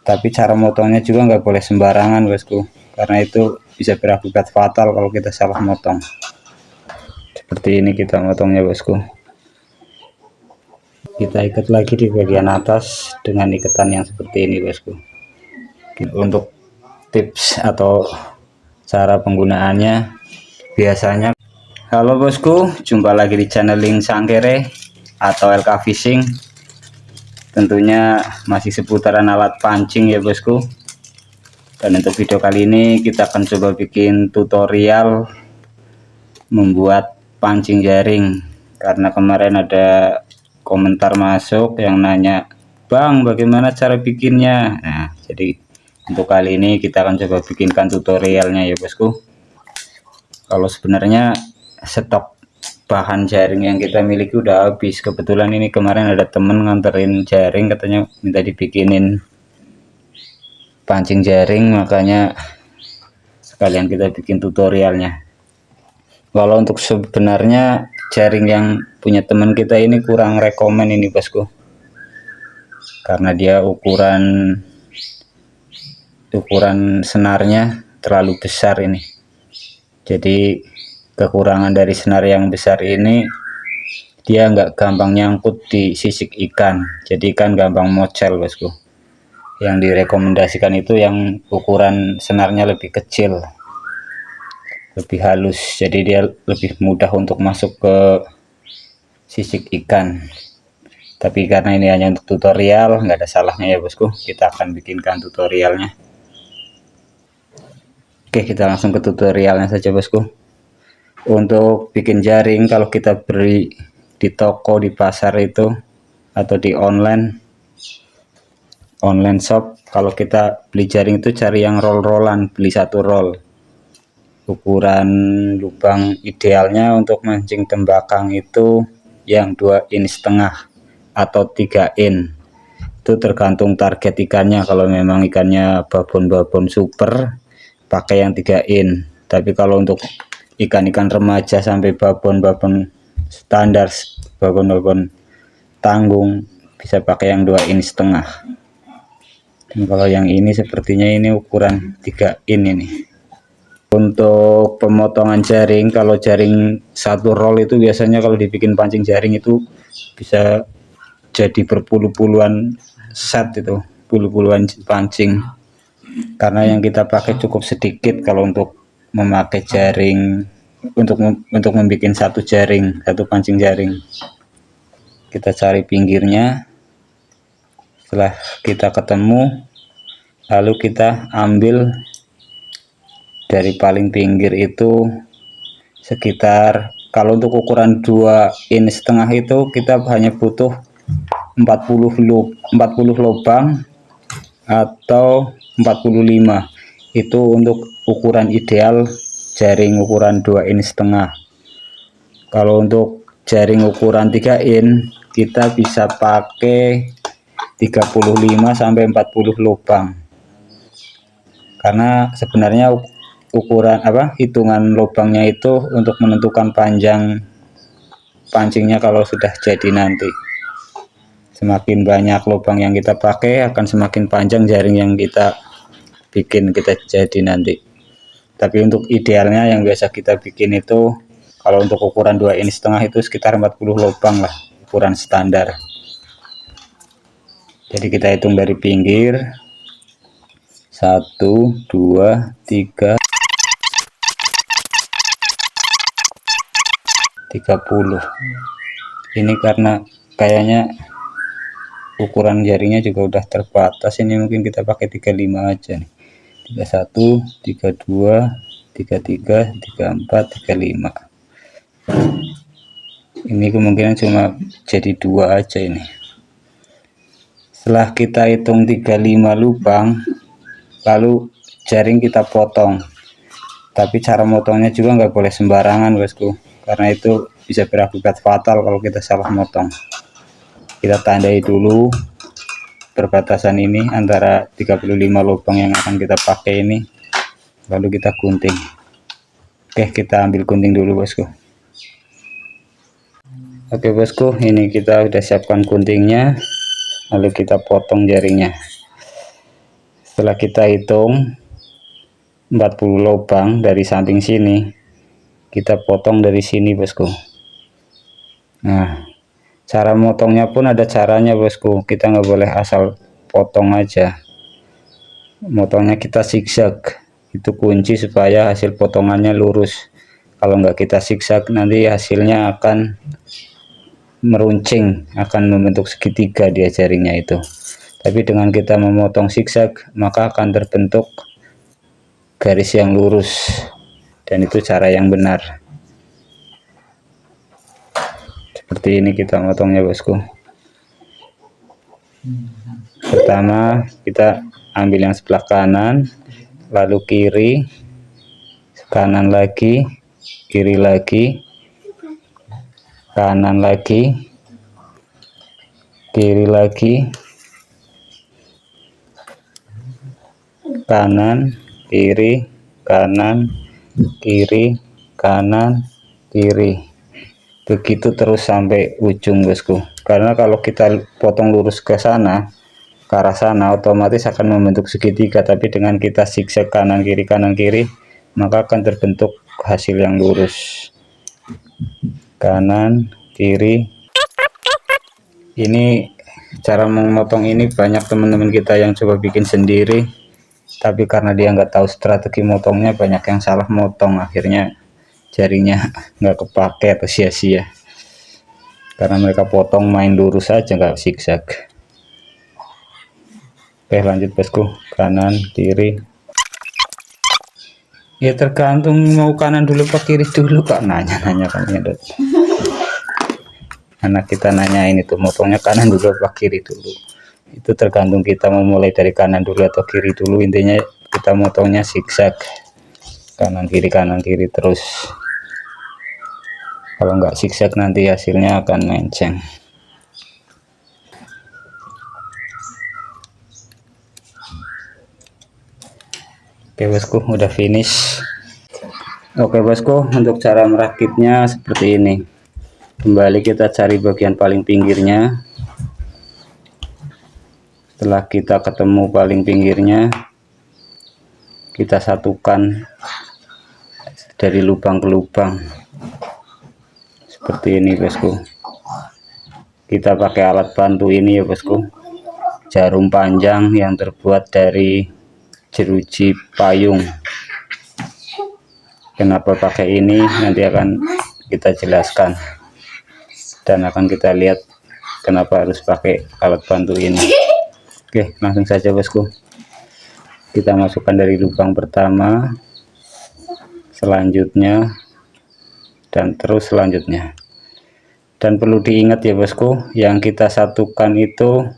Tapi cara motongnya juga nggak boleh sembarangan bosku, karena itu bisa berakibat fatal kalau kita salah motong. Seperti ini kita motongnya bosku. Kita ikat lagi di bagian atas dengan ikatan yang seperti ini bosku. Untuk tips atau cara penggunaannya biasanya. Halo bosku, jumpa lagi di channel Link Sangkere atau LK Fishing. Tentunya masih seputaran alat pancing ya bosku. Dan untuk video kali ini kita akan coba bikin tutorial membuat pancing jaring, karena kemarin ada komentar masuk yang nanya, Bang, bagaimana cara bikinnya? Nah, jadi untuk kali ini kita akan coba bikinkan tutorialnya ya bosku. Kalau sebenarnya stok bahan jaring yang kita miliki udah habis. Kebetulan ini kemarin ada temen nganterin jaring, katanya minta dibikinin pancing jaring, makanya sekalian kita bikin tutorialnya. Kalau untuk sebenarnya jaring yang punya teman kita ini kurang rekomen ini bosku, karena dia ukuran senarnya terlalu besar ini. Jadi kekurangan dari senar yang besar ini, dia nggak gampang nyangkut di sisik ikan, jadi ikan gampang mocel bosku. Yang direkomendasikan itu yang ukuran senarnya lebih kecil, lebih halus, jadi dia lebih mudah untuk masuk ke sisik ikan. Tapi karena ini hanya untuk tutorial, nggak ada salahnya ya bosku, kita akan bikinkan tutorialnya. Oke, kita langsung ke tutorialnya saja bosku. Untuk bikin jaring, kalau kita beli di toko, di pasar itu, atau di online shop, kalau kita beli jaring itu cari yang roll-rollan, beli satu roll. Ukuran lubang idealnya untuk mancing tembakang itu yang 2,5 in atau 3 in. Itu tergantung target ikannya. Kalau memang ikannya babon-babon super, pakai yang 3 in. Tapi kalau untuk ikan-ikan remaja sampai babon-babon standar, babon-babon tanggung, bisa pakai yang 2,5 in. Dan kalau yang ini sepertinya ini ukuran 3 in ini. Untuk pemotongan jaring, kalau jaring satu roll itu biasanya kalau dibikin pancing jaring itu bisa jadi berpuluh-puluhan set, itu puluh-puluhan pancing, karena yang kita pakai cukup sedikit kalau untuk memakai jaring, untuk membuat satu jaring, satu pancing jaring. Kita cari pinggirnya, setelah kita ketemu lalu kita ambil dari paling pinggir itu sekitar, kalau untuk ukuran 2,5 in itu kita hanya butuh 40 lubang atau 45. Itu untuk ukuran ideal jaring ukuran 2,5 in. Kalau untuk jaring ukuran 3 in kita bisa pakai 35 sampai 40 lubang, karena sebenarnya ukuran hitungan lubangnya itu untuk menentukan panjang pancingnya kalau sudah jadi nanti. Semakin banyak lubang yang kita pakai akan semakin panjang jaring yang kita bikin kita jadi nanti. Tapi untuk idealnya yang biasa kita bikin itu, kalau untuk ukuran 2,5 in itu sekitar 40 lubang lah, ukuran standar. Jadi kita hitung dari pinggir 1, 2, 3, 30. Ini karena kayaknya ukuran jaringnya juga udah terbatas, ini mungkin kita pakai 35 aja nih. 31, 32, 33, 34, 35. Ini kemungkinan cuma jadi 2 aja ini. Setelah kita hitung 35 lubang, lalu jaring kita potong. Tapi cara motongnya juga nggak boleh sembarangan bosku, karena itu bisa berakibat fatal kalau kita salah motong. Kita tandai dulu perbatasan ini antara 35 lubang yang akan kita pakai ini, lalu kita gunting. Oke, kita ambil gunting dulu bosku. Oke bosku, ini kita udah siapkan guntingnya, lalu kita potong jaringnya. Setelah kita hitung 40 lubang dari samping sini, kita potong dari sini bosku. Nah, cara motongnya pun ada caranya bosku, kita nggak boleh asal potong aja. Motongnya kita zigzag, itu kunci supaya hasil potongannya lurus. Kalau nggak kita zigzag nanti hasilnya akan meruncing, akan membentuk segitiga dia jaringnya itu. Tapi dengan kita memotong zigzag maka akan terbentuk garis yang lurus, dan itu cara yang benar. Seperti ini kita motongnya bosku. Pertama kita ambil yang sebelah kanan, lalu kiri, kanan lagi, kiri lagi, kanan lagi, kiri lagi, kanan, kiri, kanan, kiri, kanan, kiri. Begitu terus sampai ujung bosku. Karena kalau kita potong lurus ke sana, ke arah sana, otomatis akan membentuk segitiga. Tapi dengan kita zigzag kanan kiri, maka akan terbentuk hasil yang lurus. Kanan kiri. Ini cara memotong ini banyak teman-teman kita yang coba bikin sendiri, tapi karena dia nggak tahu strategi motongnya, banyak yang salah motong, akhirnya jaringnya nggak kepake atau sia-sia karena mereka potong main lurus saja, nggak zigzag. Oke, lanjut bosku, kanan kiri. Ya tergantung mau kanan dulu apa kiri dulu kak, nanya kan nyedot. Anak kita nanyain itu motongnya kanan dulu apa kiri dulu, itu tergantung kita mau mulai dari kanan dulu atau kiri dulu. Intinya kita motongnya zigzag, kanan kiri terus. Kalau nggak zigzag nanti hasilnya akan menceng. Oke bosku, udah finish. Oke bosku, untuk cara merakitnya seperti ini. Kembali kita cari bagian paling pinggirnya. Setelah kita ketemu paling pinggirnya, kita satukan dari lubang ke lubang seperti ini bosku. Kita pakai alat bantu ini ya bosku, jarum panjang yang terbuat dari jeruji payung. Kenapa pakai ini nanti akan kita jelaskan, dan akan kita lihat kenapa harus pakai alat bantu ini. Oke, langsung saja bosku, kita masukkan dari lubang pertama, selanjutnya, dan terus selanjutnya. Dan perlu diingat ya bosku, yang kita satukan itu,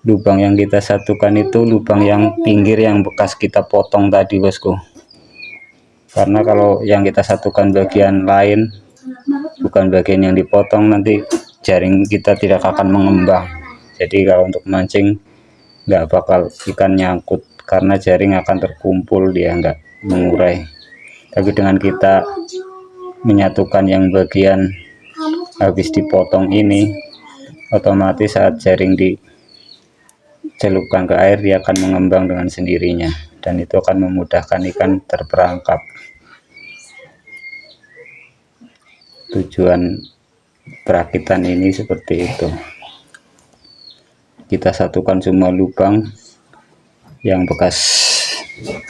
lubang yang kita satukan itu lubang yang pinggir yang bekas kita potong tadi bosku. Karena kalau yang kita satukan bagian lain, bukan bagian yang dipotong, nanti jaring kita tidak akan mengembang. Jadi kalau untuk mancing nggak bakal ikan nyangkut, karena jaring akan terkumpul, dia nggak mengurai. Tapi dengan kita menyatukan yang bagian habis dipotong ini, otomatis saat jaring dicelupkan ke air, dia akan mengembang dengan sendirinya, dan itu akan memudahkan ikan terperangkap. Tujuan perakitan ini seperti itu. Kita satukan semua lubang yang bekas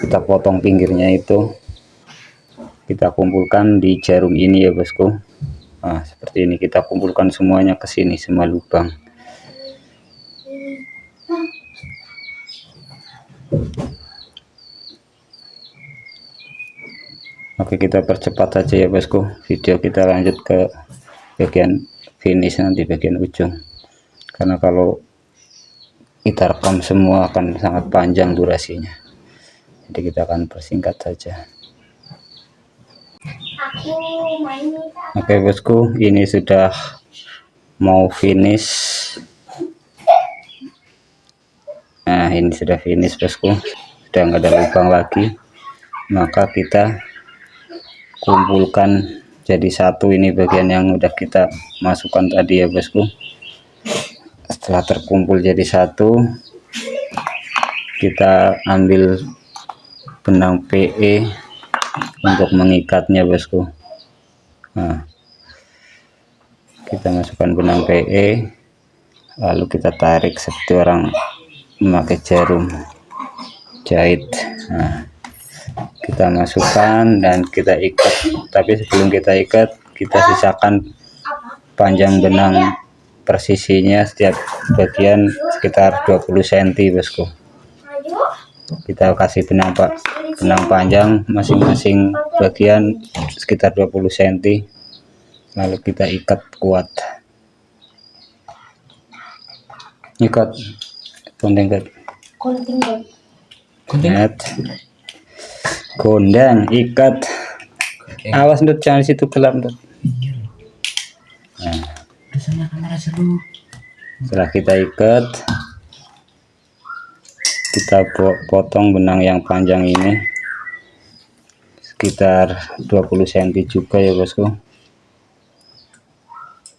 kita potong pinggirnya itu, kita kumpulkan di jarum ini ya bosku. Nah, seperti ini kita kumpulkan semuanya ke sini, semua lubang. Oke, kita percepat saja ya bosku, video kita lanjut ke bagian finish nanti, bagian ujung. Karena kalau kita rekam semua akan sangat panjang durasinya, jadi kita akan persingkat saja. Oke bosku, ini sudah mau finish. Nah, ini sudah finish bosku, sudah nggak ada lubang lagi. Maka kita kumpulkan jadi satu, ini bagian yang udah kita masukkan tadi ya bosku. Setelah terkumpul jadi satu, kita ambil benang PE untuk mengikatnya bosku. Nah, kita masukkan benang PE, lalu kita tarik seperti orang memakai jarum jahit. Nah, kita masukkan dan kita ikat, tapi sebelum kita ikat kita sisakan panjang benang persisinya setiap bagian sekitar 20 cm bosku. Kita kasih benang panjang masing-masing bagian sekitar 20 cm, lalu kita ikat kuat. Ikat gondang ikat. Awas Ndut, jangan situ gelap Ndut. Nah, setelah kita ikat, kita potong benang yang panjang ini sekitar 20 cm juga ya bosku,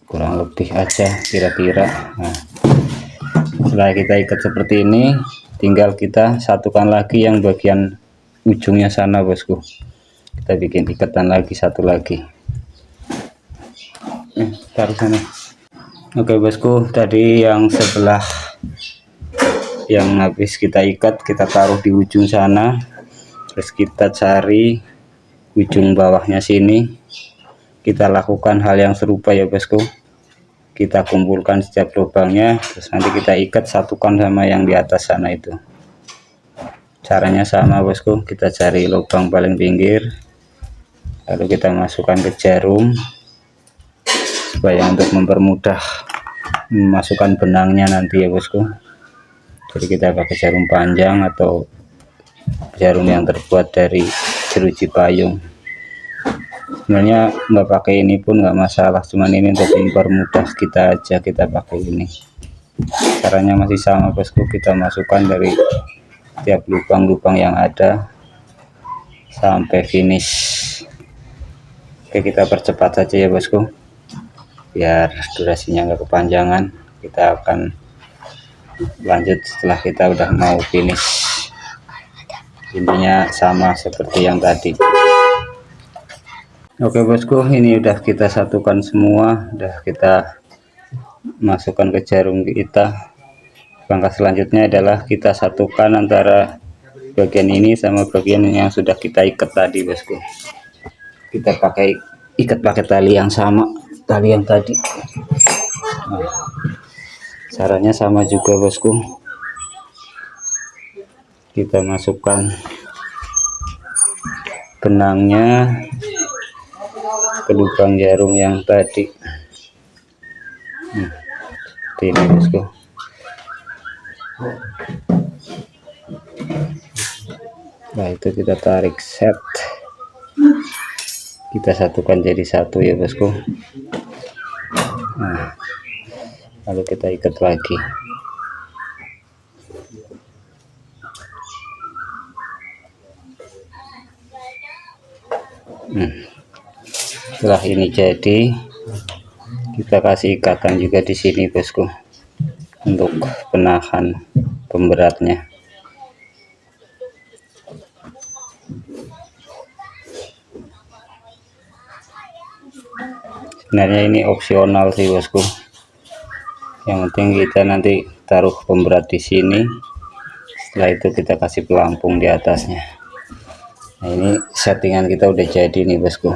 kurang lebih aja kira-kira. Nah, setelah kita ikat seperti ini, tinggal kita satukan lagi yang bagian ujungnya sana bosku. Kita bikin ikatan lagi, satu lagi. Taruh sana. Oke bosku, tadi yang sebelah yang habis kita ikat kita taruh di ujung sana, terus kita cari ujung bawahnya sini. Kita lakukan hal yang serupa ya bosku, kita kumpulkan setiap lubangnya, terus nanti kita ikat satukan sama yang di atas sana itu. Caranya sama bosku, kita cari lubang paling pinggir, lalu kita masukkan ke jarum supaya untuk mempermudah memasukkan benangnya nanti ya bosku. Jadi kita pakai jarum panjang atau jarum yang terbuat dari jeruji payung. Sebenarnya nggak pakai ini pun nggak masalah, cuman ini untuk mempermudah kita aja, kita pakai ini. Caranya masih sama bosku, kita masukkan dari tiap lubang-lubang yang ada sampai finish. Oke, kita percepat saja ya bosku biar durasinya nggak kepanjangan. Kita akan lanjut setelah kita udah mau finish. Intinya sama seperti yang tadi. Oke bosku, ini udah kita satukan semua, udah kita masukkan ke jarum kita. Langkah selanjutnya adalah kita satukan antara bagian ini sama bagian yang sudah kita ikat tadi bosku. Kita ikat pakai tali yang sama, tali yang tadi. Nah, caranya sama juga bosku, kita masukkan benangnya ke lubang jarum yang tadi. Seperti ini bosku. Nah, itu kita tarik set, kita satukan jadi satu ya bosku. Nah, lalu kita ikat lagi. Setelah ini jadi, kita kasih ikatan juga di sini bosku untuk penahan pemberatnya. Sebenarnya ini opsional sih bosku, yang penting kita nanti taruh pemberat di sini, setelah itu kita kasih pelampung di atasnya. Nah, ini settingan kita udah jadi nih bosku.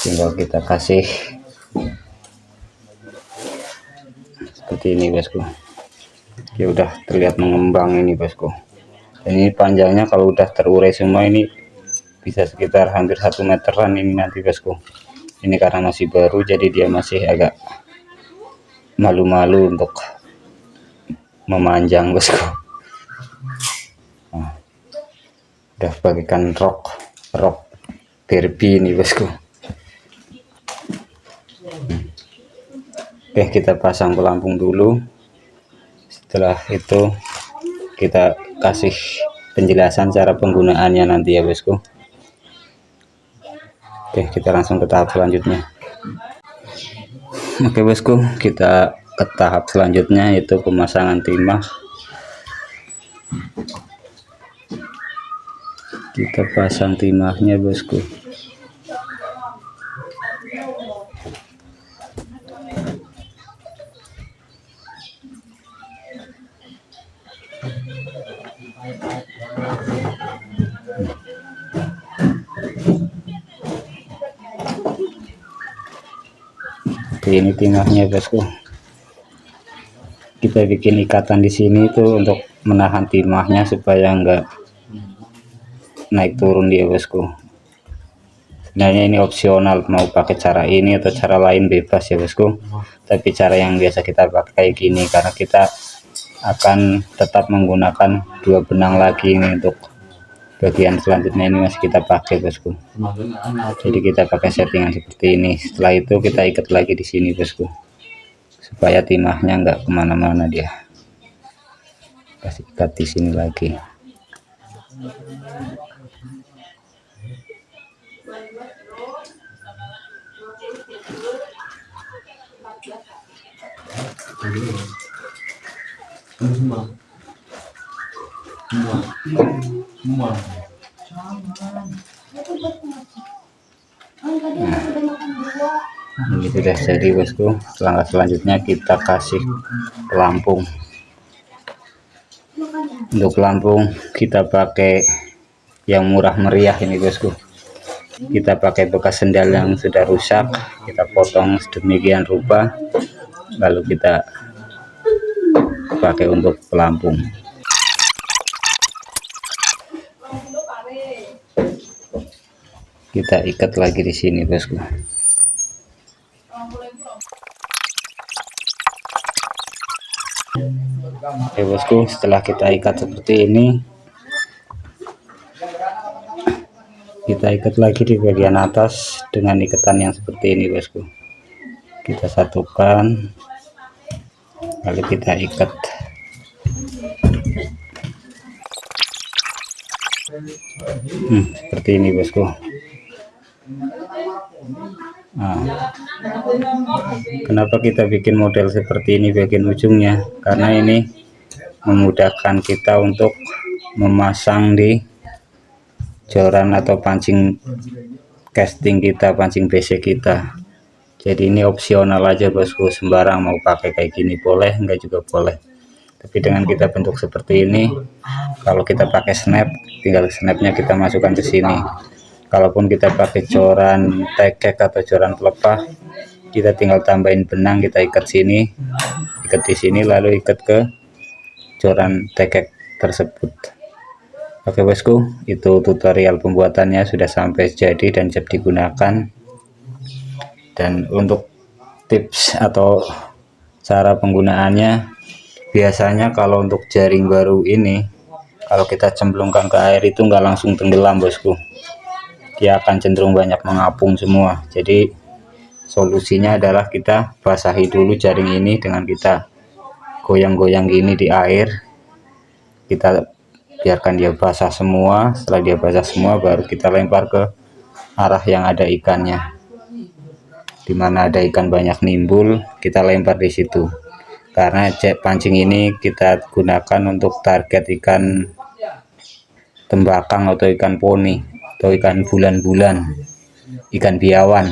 Tinggal kita kasih seperti ini bosku. Ya udah terlihat mengembang ini bosku. Dan ini panjangnya kalau udah terurai semua ini bisa sekitar hampir 1 meteran ini nanti bosku. Ini karena masih baru jadi dia masih agak malu-malu untuk memanjang bosku. Nah, udah bagikan rok Barbie ini bosku. Oke, kita pasang pelampung dulu. Setelah itu kita kasih penjelasan cara penggunaannya nanti ya bosku. Oke, kita langsung ke tahap selanjutnya. Oke bosku, kita ke tahap selanjutnya, yaitu pemasangan timah. Kita pasang timahnya bosku. Ini timahnya bosku. Kita bikin ikatan di sini itu untuk menahan timahnya supaya enggak naik turun dia bosku. Sebenarnya ini opsional, mau pakai cara ini atau cara lain bebas ya bosku, tapi cara yang biasa kita pakai gini karena kita akan tetap menggunakan 2 benang lagi ini untuk bagian selanjutnya. Ini masih kita pakai bosku, jadi kita pakai settingan seperti ini. Setelah itu kita ikat lagi di sini bosku, supaya timahnya enggak kemana-mana, dia kasih ikat di sini lagi. Ini sudah jadi bosku. Langkah selanjutnya kita kasih pelampung. Untuk pelampung kita pakai yang murah meriah ini bosku. Kita pakai bekas sendal yang sudah rusak, kita potong sedemikian rupa, lalu kita pakai untuk pelampung. Kita ikat lagi di sini bosku. Oke bosku, setelah kita ikat seperti ini, kita ikat lagi di bagian atas dengan ikatan yang seperti ini bosku. Kita satukan, lalu kita ikat. Seperti ini bosku. Nah, kenapa kita bikin model seperti ini bagian ujungnya? Karena ini memudahkan kita untuk memasang di joran atau pancing casting kita, pancing BC kita. Jadi ini opsional aja bosku, sembarang mau pakai kayak gini boleh, enggak juga boleh. Tapi dengan kita bentuk seperti ini, kalau kita pakai snap, tinggal snapnya kita masukkan ke sini. Kalaupun kita pakai joran tekek atau joran pelepah, kita tinggal tambahin benang, kita ikat sini, ikat di sini, lalu ikat ke joran tekek tersebut. Oke bosku, itu tutorial pembuatannya sudah sampai jadi dan siap digunakan. Dan untuk tips atau cara penggunaannya, biasanya kalau untuk jaring baru ini, kalau kita cemplungkan ke air itu nggak langsung tenggelam bosku, dia akan cenderung banyak mengapung semua. Jadi solusinya adalah kita basahi dulu jaring ini dengan kita goyang-goyang gini di air, kita biarkan dia basah semua. Setelah dia basah semua, baru kita lempar ke arah yang ada ikannya. Dimana ada ikan banyak nimbul, kita lempar di situ. Karena pancing ini kita gunakan untuk target ikan tembakang atau ikan poni atau ikan bulan-bulan, ikan biawan.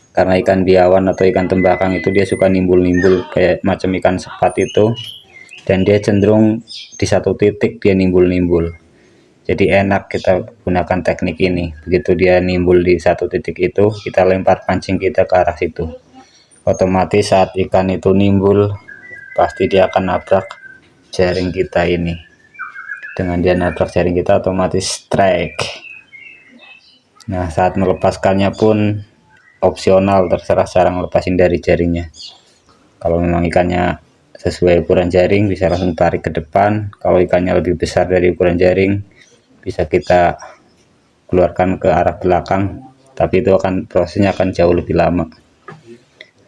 Karena ikan biawan atau ikan tembakang itu dia suka nimbul-nimbul kayak macam ikan sepat itu, dan dia cenderung di satu titik dia nimbul-nimbul. Jadi enak kita gunakan teknik ini. Begitu dia nimbul di satu titik itu, kita lempar pancing kita ke arah situ. Otomatis saat ikan itu nimbul, pasti dia akan nabrak jaring kita ini. Dengan dia nabrak jaring kita, otomatis strike. Nah, saat melepaskannya pun opsional, terserah cara ngelepasin dari jaringnya. Kalau memang ikannya sesuai ukuran jaring, bisa langsung tarik ke depan. Kalau ikannya lebih besar dari ukuran jaring, bisa kita keluarkan ke arah belakang, tapi itu prosesnya akan jauh lebih lama.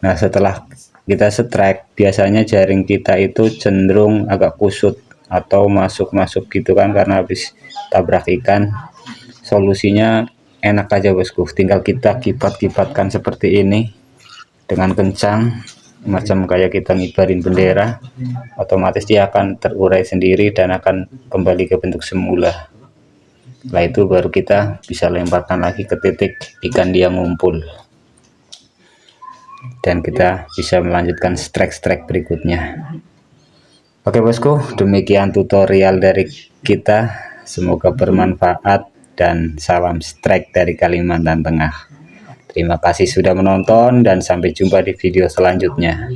Nah, setelah kita strike, biasanya jaring kita itu cenderung agak kusut atau masuk-masuk gitu kan, karena habis tabrak ikan. Solusinya enak aja bosku, tinggal kita kipat-kipatkan seperti ini dengan kencang, macam kayak kita ngibarin bendera, otomatis dia akan terurai sendiri dan akan kembali ke bentuk semula. Setelah itu baru kita bisa lemparkan lagi ke titik ikan dia ngumpul, dan kita bisa melanjutkan strike berikutnya. Oke bosku, demikian tutorial dari kita, semoga bermanfaat dan salam strike dari Kalimantan Tengah. Terima kasih sudah menonton dan sampai jumpa di video selanjutnya.